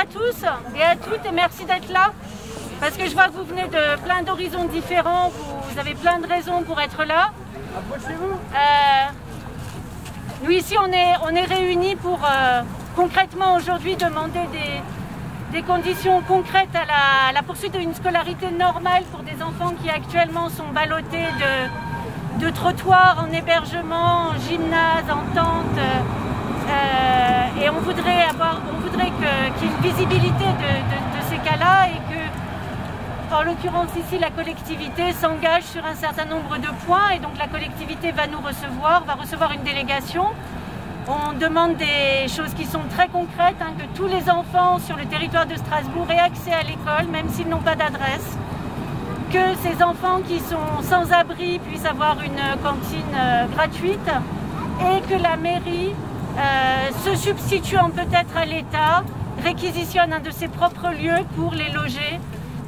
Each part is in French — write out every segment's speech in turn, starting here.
à tous et à toutes et merci d'être là. Parce que je vois que vous venez de plein d'horizons différents, vous avez plein de raisons pour être là. Nous ici on est réunis pour concrètement aujourd'hui demander des conditions concrètes à la poursuite d'une scolarité normale pour des enfants qui actuellement sont ballottés de trottoirs en hébergement, en gymnase, en tente. Et on voudrait qu'il y ait une visibilité de ces cas-là et que, en l'occurrence ici, la collectivité s'engage sur un certain nombre de points et donc la collectivité va nous recevoir, va recevoir une délégation. On demande des choses qui sont très concrètes, que tous les enfants sur le territoire de Strasbourg aient accès à l'école, même s'ils n'ont pas d'adresse, que ces enfants qui sont sans abri puissent avoir une cantine gratuite et que la mairie, se substituant peut-être à l'État, réquisitionne un de ses propres lieux pour les loger,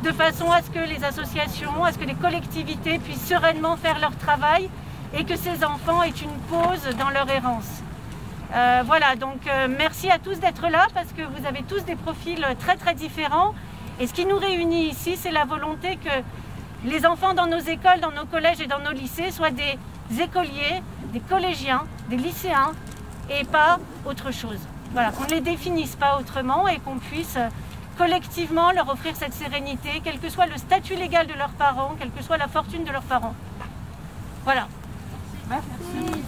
de façon à ce que les associations, à ce que les collectivités puissent sereinement faire leur travail et que ces enfants aient une pause dans leur errance. Voilà, donc merci à tous d'être là parce que vous avez tous des profils très très différents et ce qui nous réunit ici, c'est la volonté que les enfants dans nos écoles, dans nos collèges et dans nos lycées soient des écoliers, des collégiens, des lycéens et pas autre chose. Voilà, qu'on ne les définisse pas autrement et qu'on puisse collectivement leur offrir cette sérénité, quel que soit le statut légal de leurs parents, quelle que soit la fortune de leurs parents. Voilà. Merci.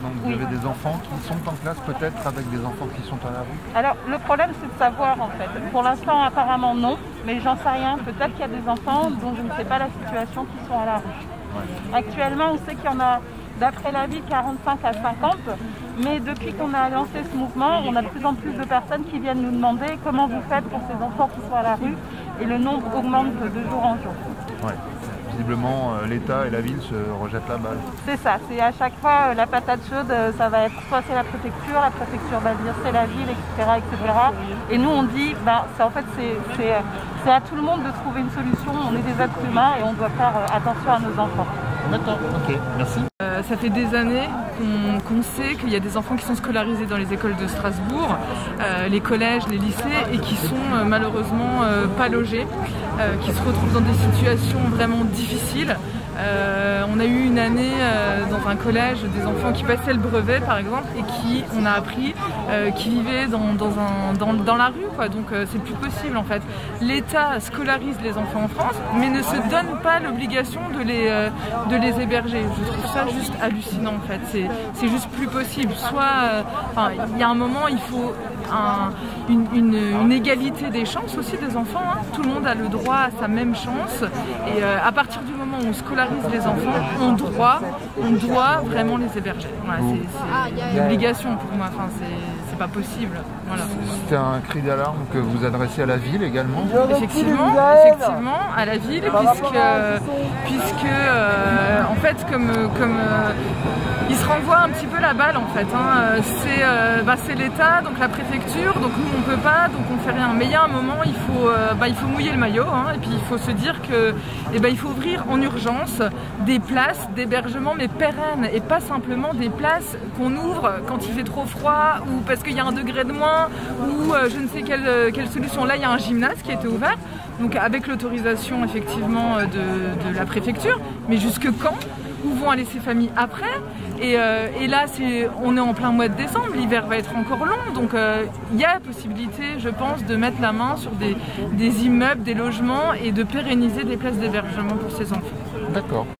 Donc vous avez des enfants qui sont en classe peut-être avec des enfants qui sont à la rue? Alors le problème c'est de savoir en fait. Pour l'instant apparemment non, mais j'en sais rien. Peut-être qu'il y a des enfants dont je ne sais pas la situation qui sont à la rue. Ouais. Actuellement on sait qu'il y en a d'après la ville 45 à 50, mais depuis qu'on a lancé ce mouvement, on a de plus en plus de personnes qui viennent nous demander comment vous faites pour ces enfants qui sont à la rue et le nombre augmente de jour en jour. Ouais. Visiblement, l'État et la ville se rejettent la balle. C'est ça, c'est à chaque fois la patate chaude, ça va être soit c'est la préfecture va dire c'est la ville, etc., etc. Et nous on dit, en fait c'est à tout le monde de trouver une solution, on est des êtres humains et on doit faire attention à nos enfants. D'accord, ok, merci. Ça fait des années qu'on sait qu'il y a des enfants qui sont scolarisés dans les écoles de Strasbourg, les collèges, les lycées, et qui sont malheureusement pas logés, qui se retrouvent dans des situations vraiment difficiles. On a eu une année dans un collège des enfants qui passaient le brevet par exemple et qui, on a appris, qui vivaient dans la rue, quoi. Donc c'est plus possible en fait. L'État scolarise les enfants en France mais ne se donne pas l'obligation de les héberger. Je trouve ça juste hallucinant en fait. C'est juste plus possible. Soit, il y a un moment il faut une égalité des chances aussi des enfants. Tout le monde a le droit à sa même chance et à partir du moment où on scolarise les enfants, on doit vraiment les héberger. Voilà, c'est une obligation pour moi, c'est pas possible. Voilà. C'était un cri d'alarme que vous adressez à la ville également? Effectivement, à la ville, puisque en fait, comme il se renvoie un petit peu la balle en fait. C'est l'État, donc la préfecture, donc nous on peut pas, donc on fait rien. Mais il y a un moment, il faut mouiller le maillot, et puis il faut se dire que il faut ouvrir en urgence des places d'hébergement mais pérennes et pas simplement des places qu'on ouvre quand il fait trop froid ou parce qu'il y a un degré de moins ou je ne sais quelle solution. Là il y a un gymnase qui a été ouvert, donc avec l'autorisation effectivement de la préfecture, mais jusque quand? Où vont aller ces familles après? Et là, on est en plein mois de décembre, l'hiver va être encore long, donc il y a possibilité, je pense, de mettre la main sur des immeubles, des logements et de pérenniser des places d'hébergement pour ces enfants. D'accord.